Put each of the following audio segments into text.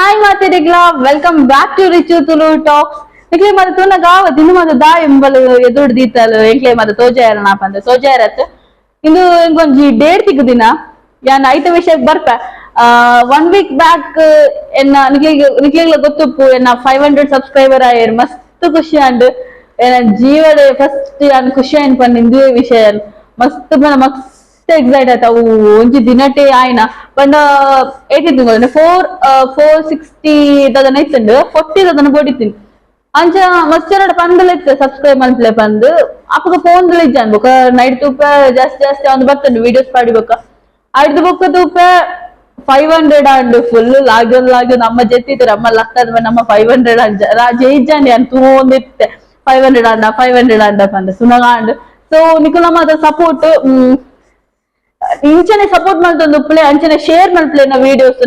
Hi Matirigla, welcome back to Richu Tulu Talks. Nikle mada tuna gawa dinu mada da imbalu edur ditalu enkle mada tojayara na pande tojayarate indu ingonji date tigudina ya naita vishak barpa 1 week back enna nikle gottu enna 500 subscriber ayer mast khushi and enna jeevade first an khushi ayin pannindu vishayal mast mana mast excited आता उंची दिनटे आयना पण 80 460 ಐತಂಡ್ 40 ಬೋಡಿತೀನಿ ಅಂಚ ಮಸ್ಚರಡ ಪಂದಲೆತ್ತ subscribe ಮಲ್ಪಲೆ ಪಂದ್ ಅಪ್ಪಗ phone ದಲಿಜಾನ್ ಬೊಕ night ತೂಪ ಜಾಸ್ತಿ ಜಾಸ್ತಿ ಒಂದು ಬರ್ತಂಡು ವಿಡಿಯೋಸ್ ಪಾಡಿ ಬೊಕ ಐದು ಬೊಕ ತೂಪ 500 ಅಂಡ್ ಫುಲ್ ಲಾಗ್ಯ ನಮ್ಮ ಜೆತ್ತಿದ್ರು ಅಮ್ಮ ಲಕ್ಕದ ನಮ್ಮ 500 ಅಂಜ ಜೈಜಾಂಡಿ ಅಂತ ತೂಂದಿತ್ತೆ 500 ಅಂಡ ಪಂದ ಸುನಗಾಂಡ್ ಸೊ ನಿಕುಲ ಮಾತ ಸಪೋರ್ಟ್ ಇಂಚನೆ ಸಪೋರ್ಟ್ ಮಾಡ್ತಂದು ಪ್ಲೇ ಅಂಚನೆ ಶೇರ್ ಮಲ್ಪ್ಲೆ ನಾ ವಿಡಿಯೋಸ್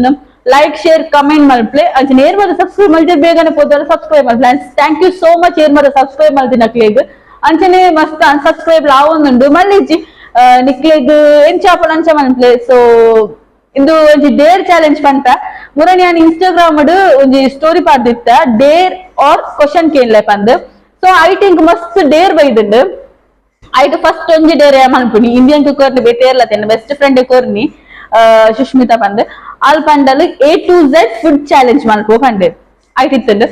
ಲೈಕ್ ಶೇರ್ ಕಮೆಂಟ್ ಮಲ್ಪ್ಲೆ ಅಂಚನೆ ಏರ್ ಮಾತ್ರ ಸಬ್ಸ್ಕ್ರೈಬ್ ಮಲ್ತೆ ಬೇಗನೆ ಪೋದಲ್ಲ ಸಬ್ಸ್ಕ್ರೈಬ್ ಮಲ್ಪ್ಲೆ ಥ್ಯಾಂಕ್ ಯು ಸೋ ಮಚ್ ಏರ್ ಮಾತ್ರ ಸಬ್ಸ್ಕ್ರೈಬ್ ಮಲ್ತಿ ನಕ್ಲೆಗ್ ಅಂಚನೆ ಮಸ್ತ್ ಅನ್ಸಬ್ಸ್ಕ್ರೈಬ್ ಲಾವೊಂದುಂಡು ಮಲ್ಲಿಜಿ ನಿಕ್ಲೆಗ್ ಎಂಚಾಪಲ್ ಅಂಚ ಮಲ್ಪ್ಲೆ ಸೊ ಇಂದು ಒಂಜಿ ಡೇರ್ ಚಾಲೆಂಜ್ ಪಂತ ಮುರನಿ ನಾನು ಇನ್ಸ್ಟಾಗ್ರಾಮ್ ಒಂಜಿ ಸ್ಟೋರಿ ಪಾಡ್ದಿತ್ತ ಡೇರ್ ಆರ್ ಕ್ವಶನ್ ಕೇನ್ಲೆ ಪಂದ್ ಸೊ ಐ ಥಿಂಕ್ ಮಸ್ತ್ ಡೇರ್ ಬೈದುಂಡು ಐಟ್ ಫಸ್ಟ್ ಒಂಜಿ ಡೇರೆ ಮಲ್ಪುನಿ ಇಂಡಿಯನ್ ಕುಕ್ಕರ್ನಿ ಬೇತೇರ್ಲತೆನ್ ಬೆಸ್ಟ್ ಫ್ರೆಂಡ್ ಕೊರ್ನಿ ಸುಷ್ಮಿತಾ ಪಂದ್ ಆಲ್ ಪಂಡಲ್ A to Z food challenge ಮಲ್ಪು ಪಂಡೆ ಐಟ್ ಇತ್ತಂಡ್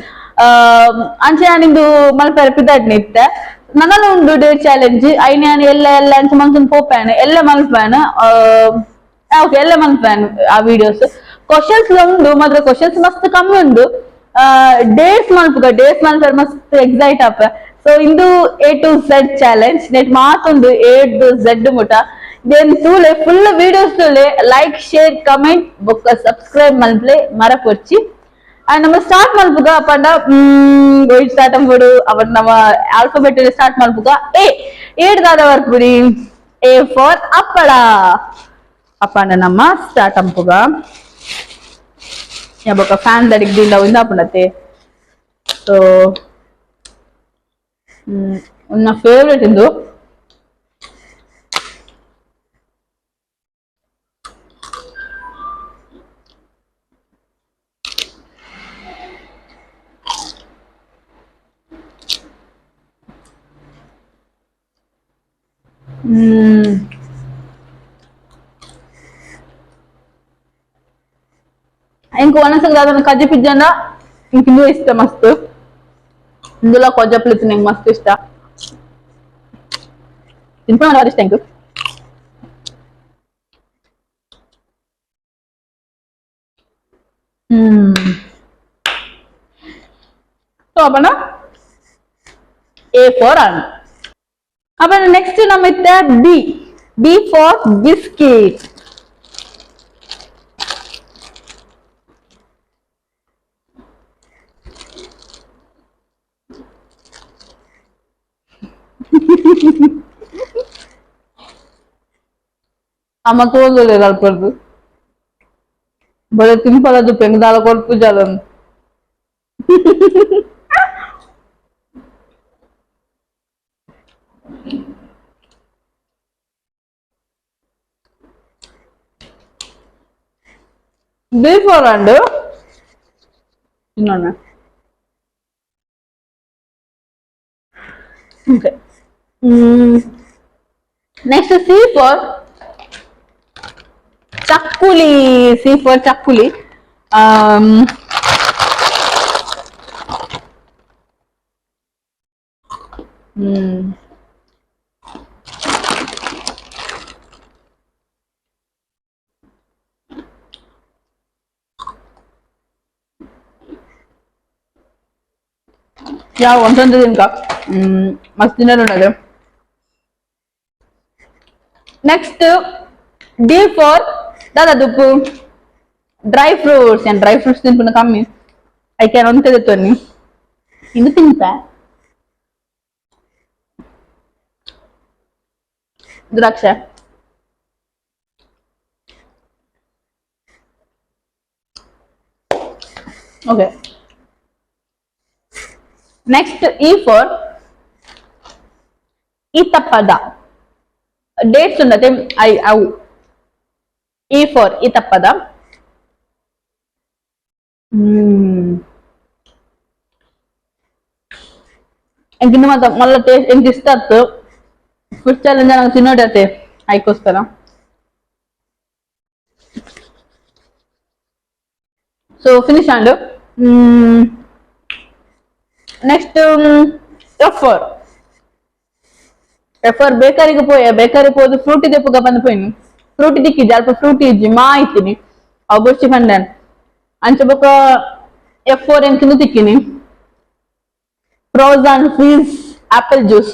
ಅಂಚೆ ನಾನಿಂದು ಮಲ್ಪರ ಪಿದಾಟ್ನಿ ಇತ್ತ ನನಲ ಉಂಡು ಡೇರ್ ಚಾಲೆಂಜ್ ಐ ನಾನು ಎಲ್ಲ ಅಂಚ ಮನ್ಸನ್ ಪೋಪಾನು ಎಲ್ಲ ಮಲ್ಪಾನು ಓಕೆ ಎಲ್ಲ ಮಲ್ಪಾನು ಆ ವಿಡಿಯೋಸ್ ಕ್ವಶನ್ಸ್ ಉಂಡು ಮಾತ್ರ ಕ್ವಶನ್ಸ್ ಮಸ್ತ್ ಕಮ್ಮಿ ಉಂಡು ಡೇಟ್ಸ್ ಮಲ್ಪರ ಮಸ್ತ್ ಎಕ್ಸೈಟ್ ಅಪ್ಪ ಸೊ ಇಂದು A to Z ಚಾಲೆಂಜ್ ನೆಟ್ ಮಾತೊಂದು A to Z ಮುಟ ದೆನ್ ತೂಲೆ ಫುಲ್ ವಿಡಿಯೋಸ್ ತೂಲೆ ಲೈಕ್ ಶೇರ್ ಕಮೆಂಟ್ ಬೊಕ್ಕ ಸಬ್ಸ್ಕ್ರೈಬ್ ಮಲ್ಪ್ಲೆ ಮರಪೊಚ್ಚಿ ಅಂಡ್ ನಮ್ಮ ಸ್ಟಾರ್ಟ್ ಮಲ್ಪುಗ ಪಂಡ ಗೋಯಿಟ್ ಸ್ಟಾರ್ಟ್ ಅಂಬುಡು ಅವರ್ ನಮ್ಮ ಆಲ್ಫಾಬೆಟ್ ಸ್ಟಾರ್ಟ್ ಮಲ್ಪುಗ ಏಡ್ ದಾದ ಬರ್ಪುಡಿ A ಫಾರ್ ಅಪ್ಪಳ ಅಪ್ಪಂಡ ನಮ್ಮ ಸ್ಟಾರ್ಟ್ ಅಂಪುಗ ಬೊಕ್ಕ ಫ್ಯಾನ್ ದಡಿಗ್ ದಿಂದ ಉಂದ ಅಪ್ಪುಂಡತೆ ಸೊ ನನ್ನ ಫೇವ್ರೆಟ್ ಇಂದು ఇంకో వనసలు కజ్జి పిజ్జాన ఇంక ఇందు ఇష్టం మస్తు ఇందులో కొజ్జప్పులు తినే మస్తు ఇష్ట తింటున్నా ఇష్టం ఇంక సో అప్పన A ಫಾರ್ ಅನ್ ಅಪ್ಪನ ನೆಕ್ಸ್ಟ್ ನಮ್ಮ ಇತ್ತ B ಫಾರ್ ಬಿಸ್ಕಿಟ್ আমাকে বলে কলপু বলে তুমি ফলা তো পেঙ্গাল কলপু Jalaun B4 and no okay next C for chakuli. C for chakuli. Yeah, one ఇంకా మస్తు తిన్నారు ఉన్నది నెక్స్ట్ D ఫార్ దాదా దుప్పు dry fruits and dry fruits తింటున్న కమ్మి ఐ క్యాన్ అంతే తెత్తోని ఇందు తింటా ద్రాక్ష ఓకే నెక్స్ట్ E ఫార్ ఈతప్పద డేట్స్ ఉన్నది E ఫార్ ఈతప్పద ಎಂಕಿನ್ನು ಮಾತ ಮಲ್ಲ ಟೇಸ್ಟ್ ಎಂಕ್ ಇಷ್ಟ ಆಯ್ತು ಫುಡ್ ಚಾಲೆಂಜ್ ನಂಗೆ ತಿನ್ನೋಡತ್ತೆ ಆಯ್ಕೋಸ್ಕರ. So finish and next F for ಬೇಕರಿಗೆ ಪೋಯ ಬೇಕರಿ ಪೋದು ಫ್ರೂಟಿ ದೆಪ್ಪಗ ಬಂದು ಪೋಯಿನಿ ಫ್ರೂಟಿ ದಿಕ್ಕಿದ್ದೆ ಅಲ್ಪ ಫ್ರೂಟಿ ಇಜ್ಜಿ ಮಾ ಇತ್ತೀನಿ ಅವು ಬೊಚ್ಚಿ ಪಂಡನ್ ಅಂಚ ಬೊಕ F4 ಎಂಕಿಂದು ತಿಕ್ಕಿನಿ ಫ್ರೋಜನ್ ಫ್ರೀಸ್ ಆಪಲ್ ಜ್ಯೂಸ್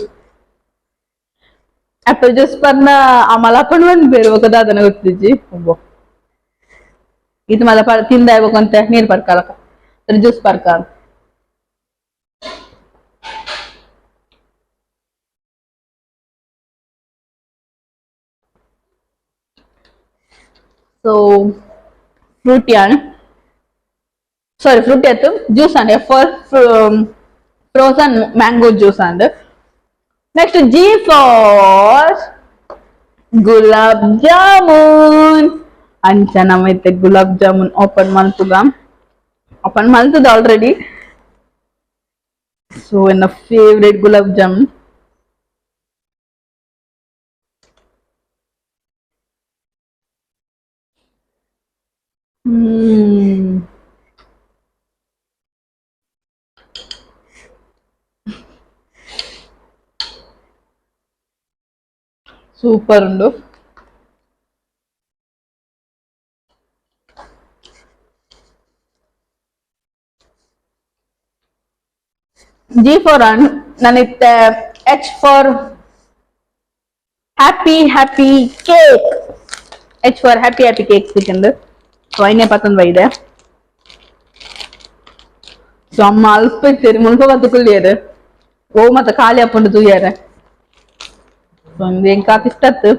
ಪರ್ನ ಆ ಮಲಪಣ ಒಂದು ಬೇರೆ ಬೊಕ ದಾದನ ಗೊತ್ತಿಜ್ಜಿ ಒಬ್ಬ ಇದು ಮಲ ತಿಂದ ಅಂತ ನೀರು ಪರ್ಕಾಲಕ ಜ್ಯೂಸ್ ಪರ್ಕಾಲ. ಸೊ ಫ್ರೂಟಿ ಆಯ್ತು juice and for frozen mango juice and next G for gulab jamun ಅಂಚ ನಮ್ಮೈತೆ ಗುಲಾಬ್ ಜಾಮೂನ್ ಓಪನ್ ಮಲ್ತದ ಆಲ್ರೆಡಿ. ಸೊ ನನ್ನ ಫೇವ್ರೇಟ್ ಗುಲಾಬ್ ಜಾಮೂನ್. ಸೂಪರ್ ಉಂಡು. G for nanitte H for happy cake. H for happy cake ಸಿಕ್ಕಂದು ಸೊ ಐನೇ ಪಸಂದ್ ಬೈದೆ. ಸೊ ಅಮ್ಮ ಅಲ್ಪ ಇತ್ತೇರಿ ಮುಲ್ಪ ಬತ್ತು ಕುಲ್ಲಿಯರು ಓ ಮತ್ತೆ ಖಾಲಿ ಹಾಕೊಂಡು ತುಯ್ಯಾರ. ಸೊ ಒಂದು ಎಂಕಾಕ್ ಇಷ್ಟತ್ತು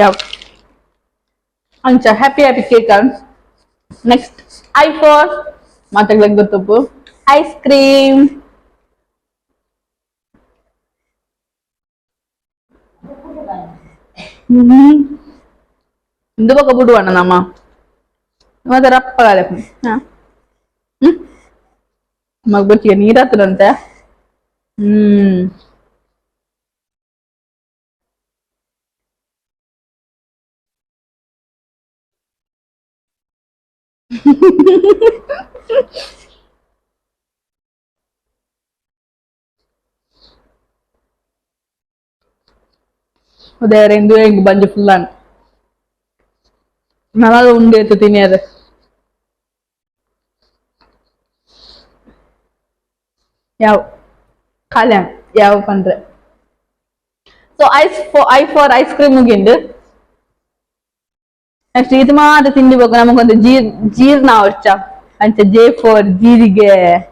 ಯಾವ ಅಂಚ happy cake next I for ಮಾತಾಡ್ಲಿಕ್ಕೆ ಗೊತ್ತಪ್ಪು ಐಸ್ ಕ್ರೀಮ್. ಇಂದು ಬೊಕ ಬಿಡುವಣ್ಣ ನಮ್ಮ ಮತ್ತೆ ರಪ್ಪಗಾಲೆ ಮಗ ಬಚ್ಚಿಗೆ ನೀರಾತದಂತೆ. udah rindu yang banjir fulan malah unde itu ini ada ya kalian ya pandre so I for ice cream mungkin deh next itu mah ada tindi bagus namanya itu jir na orca ance J for jirige.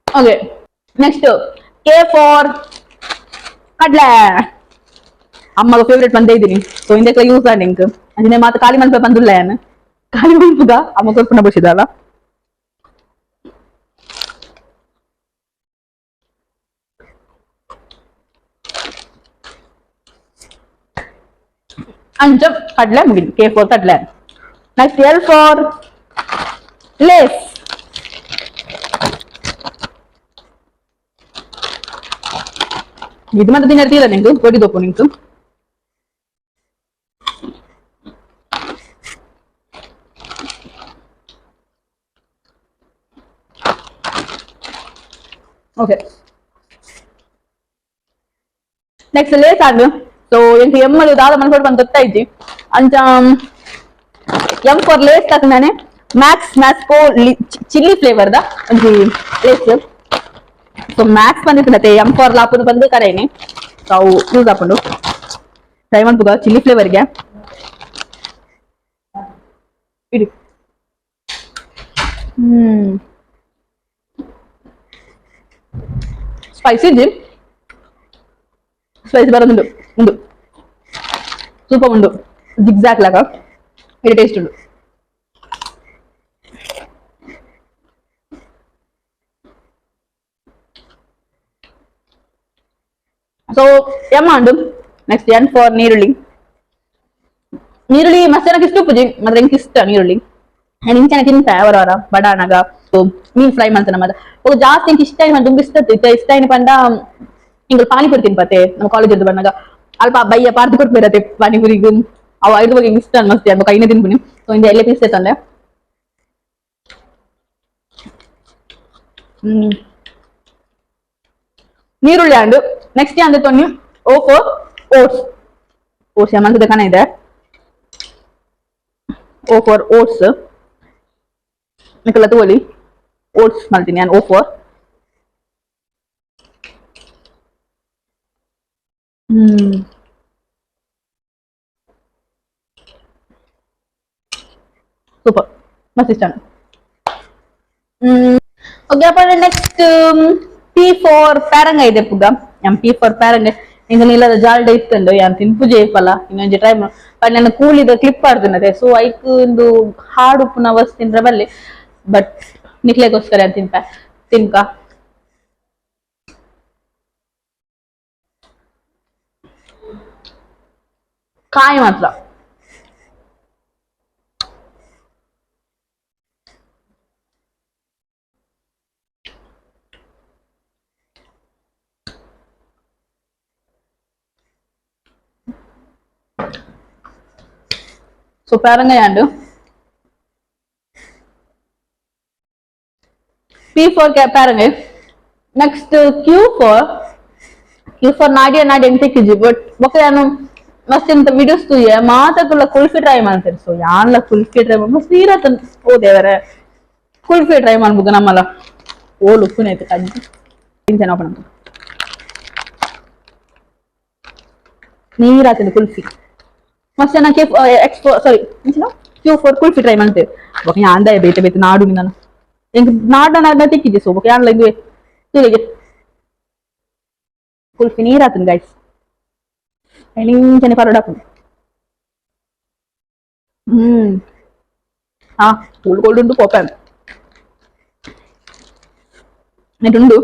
Okay, next K for kadla. Amma favorite pande idini. So in the use and ink. Ajine mata kali man pe pandulla yana. Kali man puga amma ko puna boshidala. Anjab kadla mugin. K for kadla. Next L for lace. ಇದು ಮತ್ತೆ ದಿನ ಇರ್ತಿಲ್ಲ ನಿಂಗೆ ಕೊಡಿದಪ್ಪ ನಿಂಗೆ okay next lace ಆಗ so ಎಂಟು ಎಮ್ಮಳು ದಾದ ಮನ್ಕೊಂಡು ಬಂದು ಗೊತ್ತಾಯ್ತಿ ಅಂಚ ಎಂ ಫಾರ್ ಲೇಸ್ ತಕ್ಕ ನಾನೇ ಮ್ಯಾಕ್ಸ್ ಮ್ಯಾಸ್ಕೋ ಚಿಲ್ಲಿ ಫ್ಲೇವರ್ದ ಒಂದು ಲೇಸ್ ಸೊ ಮ್ಯಾಕ್ಸ್ ಬಂದಿತ್ತು ಮತ್ತೆ ಎಂ ಫಾರ್ ಲಾಪುದು ಬಂದು ಕರೇನಿ ತಾವು ಯೂಸ್ ಹಾಕೊಂಡು ಟ್ರೈ ಮಾಡ್ಬೋದ ಚಿಲ್ಲಿ ಫ್ಲೇವರ್ಗೆ ಇಡಿ ಸ್ಪೈಸಿ ಇದ್ದಿ ಸ್ಪೈಸಿ ಬರೋದುಂಡು ಉಂಡು ಸೂಪರ್ ಉಂಡು ಜಿಗ್ಜಾಕ್ ಲಾಗ ಇದು ಟೇಸ್ಟ್ ಉಂಡು So yamandu next n for nearly nearly masana kistu puji madren kista nearly and inchana kin favorara badanaga so mean fry mantana mada oka jaasti kista man dungista ista ini panda ingal pani puri tinpate ನಮ್ಮ college ಇದ್ದು ಬಂದಾಗ ಅಲ್ಪ ಬಯ್ಯ ಪಾರ್ದು ಕೊಡ್ಬೇರತ್ತೆ ಪಾನಿಪುರಿಗೂ ಅವು 5 ಬಗ್ಗೆ ಇಷ್ಟ ಮಸ್ತಿ ಅಮ್ಮ ಕೈನೇ ತಿನ್ಬಿನಿ so ಇಂದ ಎಲ್ಲ ಪೀಸ್ ತಂದೆ ನೀರುಳ್ಳಿ ಅಂಡು ನೆಕ್ಸ್ಟ್ ಅಂದೆ ತೊನ್ನಿ ಓಫೋ ಓಟ್ಸ್ ಓಟ್ಸ್ ಮಂತದ ಕಣ ಇದೆ ಓ ಫಾರ್ ಓಟ್ಸ್ ನಿಕಲ ತೋಲಿ ಓಟ್ಸ್ ಮಾಡ್ತೀನಿ ನಾನು ಓ ಫಾರ್ ಸೂಪರ್ ಮಸ್ತ್ ಇಷ್ಟ ಓಕೆ ಅಪ್ಪ ನೆಕ್ಸ್ಟ್ ಪಿ ಫಾರ್ ಪ್ಯಾರಂಗ ಇದೆ ಪುಗ ಎಂ ಪಿ ಫಾರ್ ಪ್ಯಾರಂಗ ಇಂಗ ನೀಲದ ಜಾಲ್ಡೆ ಇತ್ತಂಡು ಯಾನ್ ತಿನ್ಪುಜೆ ಇಪ್ಪಲ್ಲ ಇನ್ನೊಂದು ಟ್ರೈ ಬಟ್ ನನ್ನ ಕೂಲಿದ ಕ್ಲಿಪ್ ಆಡ್ತಿನದೆ ಸೊ ಐಕ್ ಒಂದು ಹಾಡು ಪುನಃ ವಸ್ ತಿನ್ರೆ ಬಲ್ಲೆ ಬಟ್ ನಿಕ್ಲೆಗೋಸ್ಕರ ತಿನ್ಪ ತಿನ್ಕ ಕಾಯಿ ಮಾತ್ರ సో పేరంగ P for పేరంగ నెక్స్ట్ Q for ನಾಡಿಯ ನಾಡಿ ಎಂತ ಕಿಜಿ ಬಟ್ ಬೊಕ್ಕ ನಾನು ಮಸ್ತ್ ಇಂತ ವಿಡಿಯೋಸ್ ತುಯ್ಯ ಮಾತಕುಲ್ಲ ಕುಲ್ಫಿ ಟ್ರೈ ಮಾಡ್ತಾರೆ ಸೊ ಯಾನ್ಲ ಕುಲ್ಫಿ ಟ್ರೈ ಮಾಡಿ ಮಸ್ತ್ ನೀರತನ್ ಓ ದೇವರೇ ಕುಲ್ಫಿ ಟ್ರೈ ಮಾಡ್ಬೇಕು ನಮ್ಮಲ್ಲ ಓಲ್ ಉಪ್ಪುನೈತೆ ಕಜ್ಜಿ ತಿಂತೇನೆ ಓಪನ್ ಅಂತ ನೀರಾತದೆ ಕುಲ್ಫಿ ಮಸ್ತ್ ಚೆನ್ನಾಗಿ expo sorry Q for kulfi try ಮಾಡ್ತೇವೆ ಬೊಕ್ಕ ಯಾಂದ ಬೇತೆ ಬೇತೆ ನಾಡು ನಾನು ಎಂಕ್ ನಾಡ ತಿಕ್ಕಿದ್ದೆ ಸೊ ಬೊಕ್ಕ ಯಾನ್ಲ ಇದು ತುಳಿಗೆ ಕುಲ್ಫಿ ನೀರಾತನ್ ಗೈಸ್ ಎಳಿಂಚನೆ ಪರೋಡ ಹಾ ಕೋಲ್ಡ್ ಉಂಟು ಕೋಪ ನೆಟ್ಟುಂಡು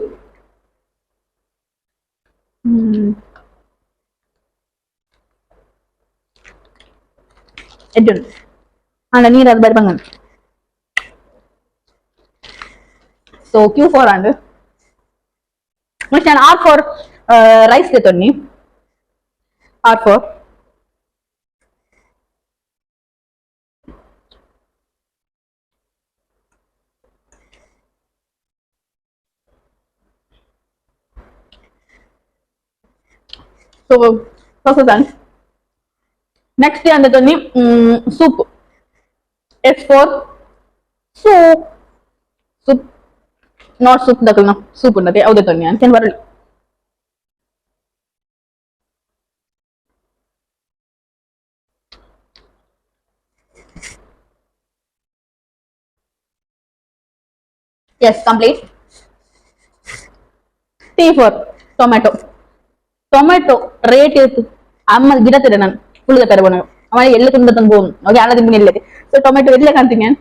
ಎಡ್ಡುಂಡು ಅಲ್ಲ ನೀರಾದ ಬರಿ ಬಂಗನ್ ಸೊ Q for ಅಂಡ್ ಮತ್ತೆ ನಾನು R for ರೈಸ್ ತೆತ್ತೊನ್ನಿ R for so process next ಅಂದೆ ತೊನ್ನಿ soup S for soup soup not soup ದಕಲ್ನ ಸೂಪ್ ಉಂಡತೆ ಅವದೆ ತೊನ್ನಿ ಅಂತೇನು ಬರಲಿ yes complete T for tomato tomato rate ಇತ್ತು ಅಮ್ಮ ಗಿಡ ತಿರ ನಾನು ಫುಲ್ ತರ ಬೋನ ಅವ ಎಲ್ಲ ತುಂಬ ತಂದು ಓಕೆ ಅಲ್ಲ ತಿಂಬಿನಿ ಇಲ್ಲದೆ ಸೊ ಟೊಮೆಟೊ ಇರ್ಲೆ ಕಾಣ್ತೀನಿ ನಾನು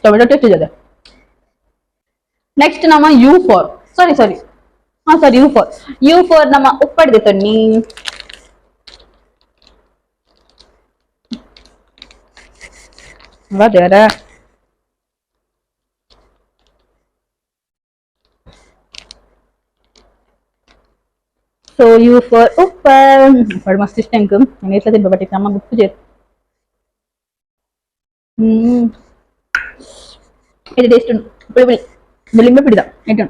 ಟೊಮೆಟೊ ಟೇಸ್ಟ್ ಇದೆ ನೆಕ್ಸ್ಟ್ ನಮ್ಮ ಯು ಫಾರ್ ಸಾರಿ ಯು ಫಾರ್ ನಮ್ಮ ಉಪ್ಪಡಿದೆ ತನ್ನಿ ದೇವರ ಸೊ ಯು ಫಾರ್ ಉಪ್ಪಡು ಮಸ್ತ್ ಇಷ್ಟ ಎಂಕ್ ನಾನು ಎಟ್ಲ ತಿನ್ಪ ಬಟ್ ನಮ್ಮ ಉಪ್ಪು ಜೇರು ಇದು ಟೇಸ್ಟ್ ಉಂಟು ಬಿಳಿ ಬಿಳಿ ಬೆಳಿಂಬೆ ಬಿಡಿದ ಎಟ್ಟು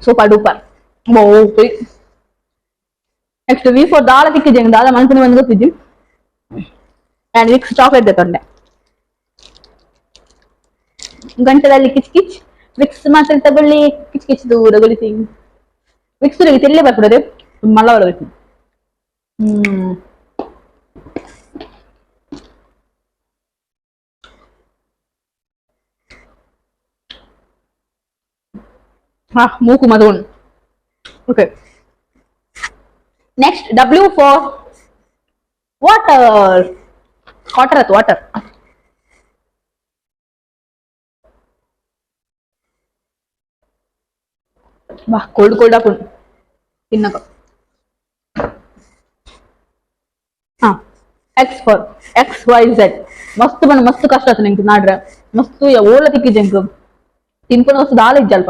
super duper oh next V for ದಾಳ ತಿಕ್ಕಿದ್ದೆ ದಾಳ ಮನಸ್ಸಿನ ಒಂದು ಗೊತ್ತಿದ್ದಿ ಆ್ಯಂಡ್ ವಿಕ್ಸ್ ಚಾಕ್ಲೇಟ್ ತಗೊಂಡೆ ಗಂಟದಲ್ಲಿ ಕಿಚ್ ಕಿಚ್ ವಿಕ್ಸ್ ಮಾತ್ರ ತಗೊಳ್ಳಿ ಕಿಚ್ ಕಿಚ್ ದೂರ ಗೊಳಿಸಿ ವಿಕ್ಸ್ ತೆಲ್ಲೇ ಬರ್ಬಿಡೋದು ಮಲ್ಲ ಹೊರಬೇಕು ಹಾ ಮೂಕು ಮದೋಣ್ okay Next, W for water. Water at water. Bah, cold cold up. Tinnaka. X for XYZ. मस्त पण मस्त कष्ट नेमकं नाड्र मस्त ओला तिकी जेंक तिनपण वस्तू दाल जल्प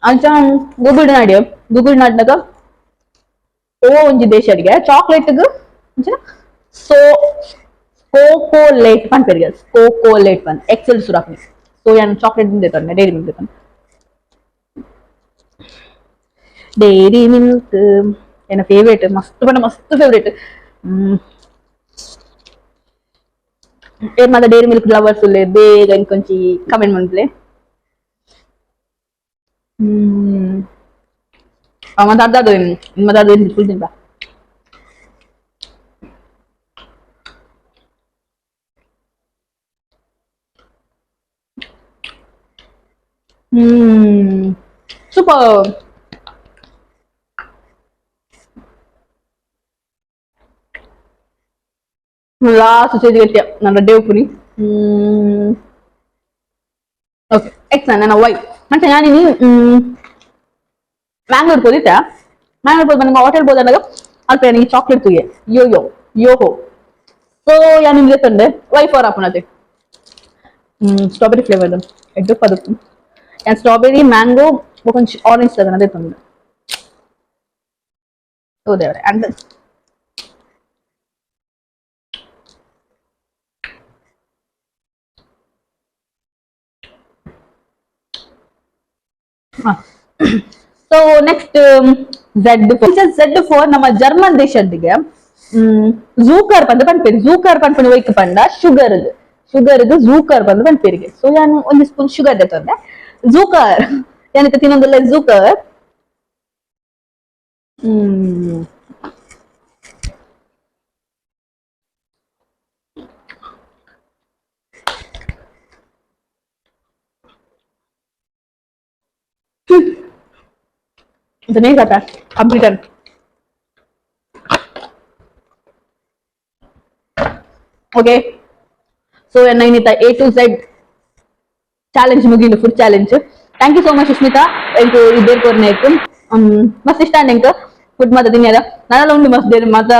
अंचा गूगल नाड्य गूगल नाड्नग ओ ಒಂಜಿ ದೇಶ ಅಡಿಗೆ ಚಾಕ್ಲೇಟ್ सो कोकोलेट पन पेरिगे कोकोलेट पन एक्सेल सुरापनी सो यान चॉकलेट दिन देता डेरी मिल्क देता डेरी मिल्क एना फेवरेट मस्त फेवरेट ఏమన్నా డైరీ మిల్క్ లవర్స్ లే బేగ ఇంకొంచెం కమెంట్ మంట్లే మదాదు ఫుల్ తింటా సూపర్ ಲಾಸ್ಟ್ ಸ್ಟೇಜ್ ಗಟ್ಟಿಯ ನನ್ನ ಡೇವ್ಪುನಿ ಓಕೆ ಎಕ್ಸ್ ನನ್ನ ವೈ ಮತ್ತೆ ನಾನಿನಿ ಮ್ಯಾಂಗ್ಳೂರ್ ಹೋದಿತ್ತೆ ಮ್ಯಾಂಗ್ಳೂರ್ ಹೋದ್ ಬಂದಾಗ ಹೋಟೆಲ್ ಹೋದಾಗ ಅಲ್ಪ ನನಗೆ ಚಾಕ್ಲೇಟ್ ತುಗೆ ಯೋಹೋ ಸೊ ಯಾ ನಿಮ್ಗೆ ತಂದೆ ವೈ ಫಾರ್ ಅಪ್ಪನತೆ ಸ್ಟ್ರಾಬೆರಿ ಫ್ಲೇವರ್ ಎಡ್ಡು ಪದಕ್ಕೆ ಯಾನ್ ಸ್ಟ್ರಾಬೆರಿ ಮ್ಯಾಂಗೋ ಕೊಂಚ ಆರೆಂಜ್ ತಗೊಂಡು ಅದೇ ತಂದೆ ಓ ದೇವ್ರೆ and so next Z four ನಮ್ಮ ಜರ್ಮನ್ ದೇಶದಿಗೆ ಝೂಕರ್ ಪಂದ್ ಪನ್ಪೇರಿ ಝೂಕರ್ ಪನ್ಪನ ಒಯ್ಕ್ ಪಂಡ ಶುಗರ್ ಝೂಕರ್ ಪಂದ್ ಪನ್ಪೇರಿಗೆ ಸೊ ನಾನು ಒಂದು ಸ್ಪೂನ್ ಶುಗರ್ ತಂದೆ ಝೂಕರ್ ಏನಂತ ತಿನ್ನೊಂದಲ್ಲ ಝೂಕರ್ तो नहीं खाता complete okay so Nainita A to Z challenge ಮುಗಿಲು food challenge thank you so much Sushmita ಎಂಕು ಇದೇ ಕೊರ್ನೇಕ್ ಮಸ್ತ್ ಇಷ್ಟ ಎಂಕ್ ಫುಡ್ ಮಾತ ತಿನ್ಯಾರ ನಾನೆಲ್ಲ ಉಂಡು ಮಸ್ತ್ ದೇರ್ ಮಾತ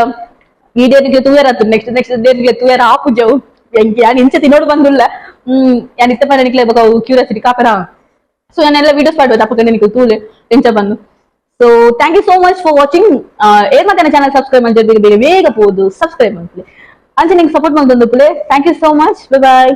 ಈ ಡೇಟ್ಗೆ ತೂಯರ್ ಆತು ನೆಕ್ಸ್ಟ್ ಡೇಟ್ಗೆ ತೂಯರ್ ಆಪು ಜವು ಎಂಕ್ ಯಾನ್ ಇಂಚೆ ತಿನ್ನೋಡು ಬಂದುಲ್ಲ ಯಾನ್ ಇತ್ತ ಪರ ನಿಕ್ಲೆ ಬಕ ಕ್ಯೂರಿಯಾಸಿಟಿ ಕಾಪರ ಸೊ ನಾನೆಲ್ಲ ವಿಡಿಯೋಸ್ ಮಾಡ್ಬೋದು ಅಪ್ಪಕ್ಕೆ ನಿನಗೆ ತೂಲೆ ಎಂಚ ಬಂದು so thank you so much for watching ಏನ್ ಮತ್ತೆ ಚಾನಲ್ ಸಬ್ಸ್ಕ್ರೈಬ್ ಮಾಡಿದ್ರೆ ಬೇಗ ಬೇಗ ಹೋದು ಸಬ್ಸ್ಕ್ರೈಬ್ ಮಾಡ್ಲಿ ಅಂಚೆ ನಿಂಗೆ ಸಪೋರ್ಟ್ ಮಾಡ್ಕೊಂಡು thank you so much bye bye